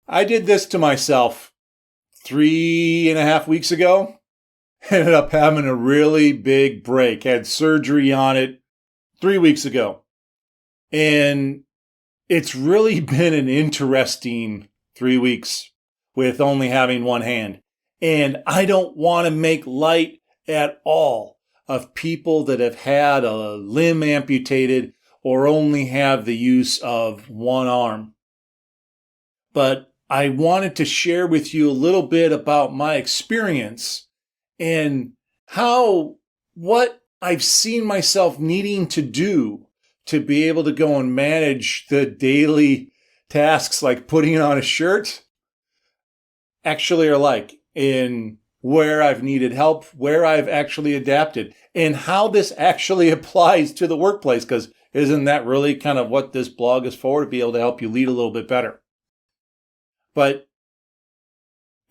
I did this to myself 3.5 weeks ago. Ended up having a really big break. Had surgery on it 3 weeks ago. And it's really been an interesting 3 weeks with only having one hand. And I don't want to make light at all of people that have had a limb amputated or only have the use of one arm. But I wanted to share with you a little bit about my experience and what I've seen myself needing to do to be able to go and manage the daily tasks like putting on a shirt actually are like, and where I've needed help, where I've actually adapted, and how this actually applies to the workplace, because isn't that really kind of what this blog is for, to be able to help you lead a little bit better? But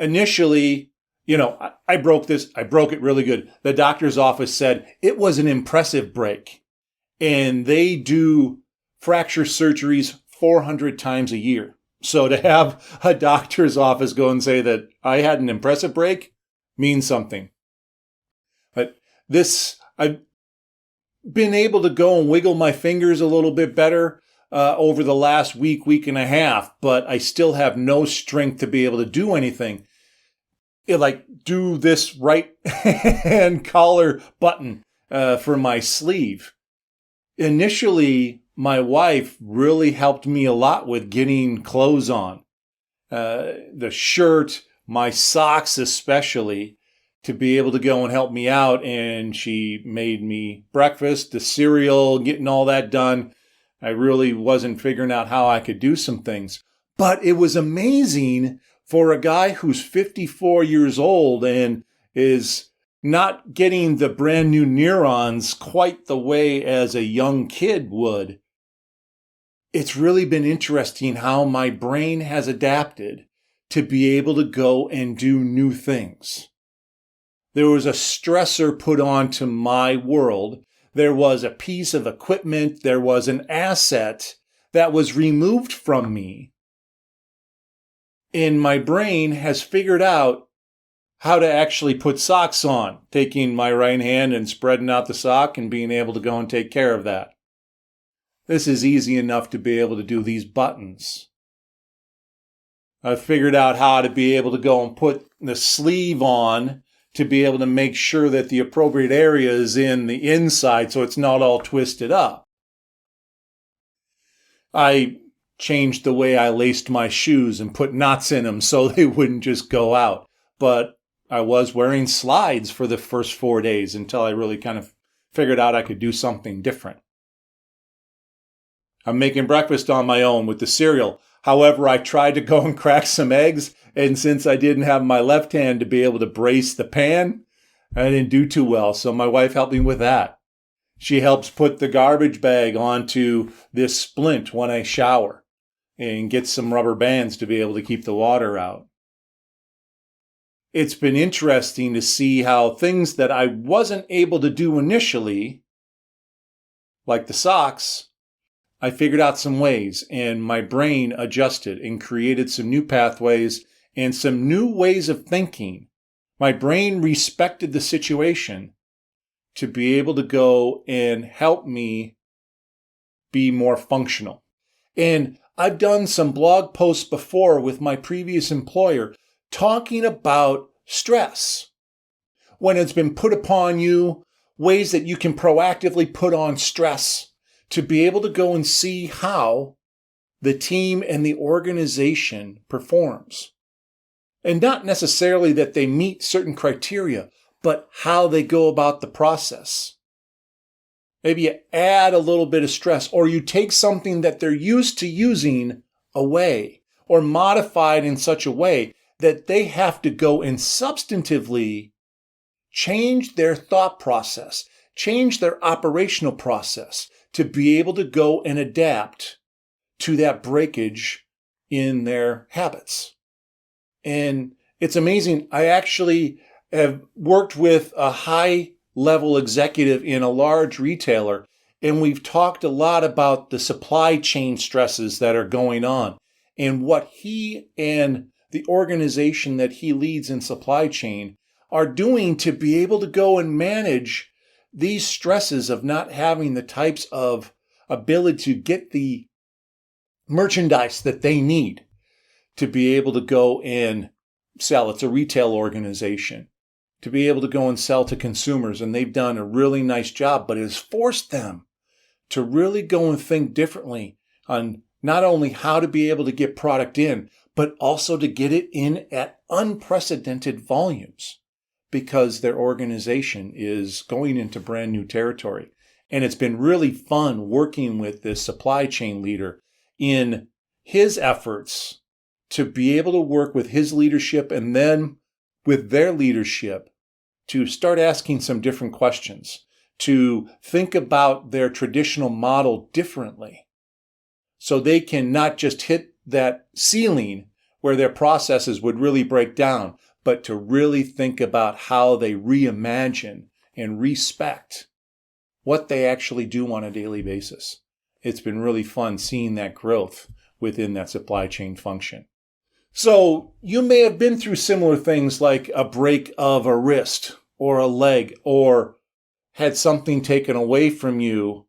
initially, I broke it really good. The doctor's office said it was an impressive break. And they do fracture surgeries 400 times a year. So to have a doctor's office go and say that I had an impressive break means something. But I've been able to go and wiggle my fingers a little bit better over the last week and a half, but I still have no strength to be able to do anything. Do this right hand collar button for my sleeve. Initially, my wife really helped me a lot with getting clothes on. The shirt, my socks especially, to be able to go and help me out. And she made me breakfast, the cereal, getting all that done. I really wasn't figuring out how I could do some things. But it was amazing for a guy who's 54 years old and is not getting the brand new neurons quite the way as a young kid would. It's really been interesting how my brain has adapted to be able to go and do new things. There was a stressor put onto my world. There was a piece of equipment. There was an asset that was removed from me. And my brain has figured out how to actually put socks on, taking my right hand and spreading out the sock and being able to go and take care of that. This is easy enough to be able to do these buttons. I've figured out how to be able to go and put the sleeve on to be able to make sure that the appropriate area is in the inside so it's not all twisted up. I changed the way I laced my shoes and put knots in them so they wouldn't just go out. But I was wearing slides for the first 4 days until I really kind of figured out I could do something different. I'm making breakfast on my own with the cereal. However, I tried to go and crack some eggs, and since I didn't have my left hand to be able to brace the pan, I didn't do too well, so my wife helped me with that. She helps put the garbage bag onto this splint when I shower and get some rubber bands to be able to keep the water out. It's been interesting to see how things that I wasn't able to do initially, like the socks, I figured out some ways, and my brain adjusted and created some new pathways and some new ways of thinking. My brain respected the situation to be able to go and help me be more functional. And I've done some blog posts before with my previous employer talking about stress. When it's been put upon you, ways that you can proactively put on stress to be able to go and see how the team and the organization performs. And not necessarily that they meet certain criteria, but how they go about the process. Maybe you add a little bit of stress, or you take something that they're used to using away, or modify it in such a way that they have to go and substantively change their thought process, change their operational process to be able to go and adapt to that breakage in their habits. And it's amazing. I actually have worked with a high-level executive in a large retailer, and we've talked a lot about the supply chain stresses that are going on. and what he and the organization that he leads in supply chain are doing to be able to go and manage these stresses of not having the types of ability to get the merchandise that they need to be able to go and sell. It's a retail organization, to be able to go and sell to consumers. And they've done a really nice job, but it has forced them to really go and think differently on not only how to be able to get product in, but also to get it in at unprecedented volumes, because their organization is going into brand new territory. And it's been really fun working with this supply chain leader in his efforts to be able to work with his leadership and then with their leadership to start asking some different questions, to think about their traditional model differently, so they can not just hit that ceiling where their processes would really break down, but to really think about how they reimagine and respect what they actually do on a daily basis. It's been really fun seeing that growth within that supply chain function. So you may have been through similar things like a break of a wrist or a leg, or had something taken away from you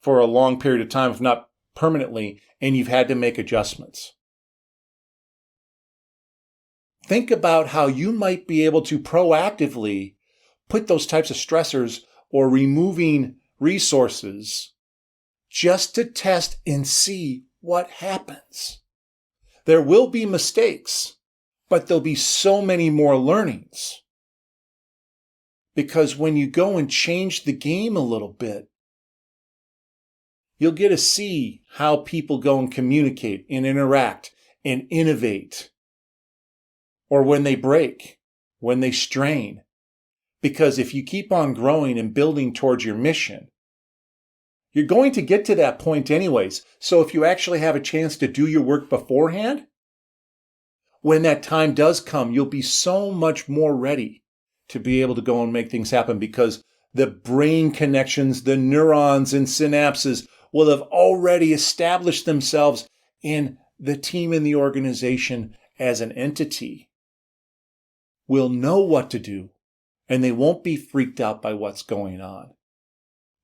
for a long period of time, if not permanently, and you've had to make adjustments. Think about how you might be able to proactively put those types of stressors or removing resources just to test and see what happens. There will be mistakes, but there'll be so many more learnings. Because when you go and change the game a little bit, you'll get to see how people go and communicate and interact and innovate. Or when they break, when they strain. Because if you keep on growing and building towards your mission, you're going to get to that point anyways. So if you actually have a chance to do your work beforehand, when that time does come, you'll be so much more ready to be able to go and make things happen, because the brain connections, the neurons and synapses will have already established themselves in the team and the organization as an entity. Will know what to do, and they won't be freaked out by what's going on.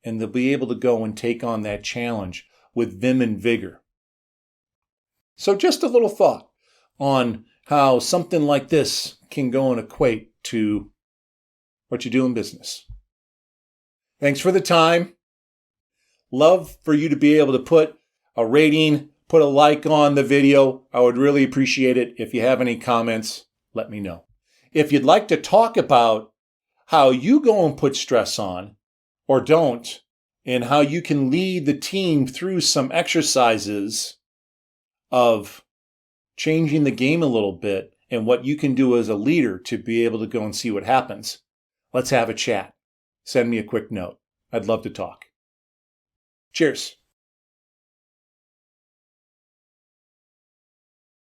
And they'll be able to go and take on that challenge with vim and vigor. So just a little thought on how something like this can go and equate to what you do in business. Thanks for the time. Love for you to be able to put a rating, put a like on the video. I would really appreciate it. If you have any comments, let me know. If you'd like to talk about how you go and put stress on or don't, and how you can lead the team through some exercises of changing the game a little bit and what you can do as a leader to be able to go and see what happens, let's have a chat. Send me a quick note. I'd love to talk. Cheers.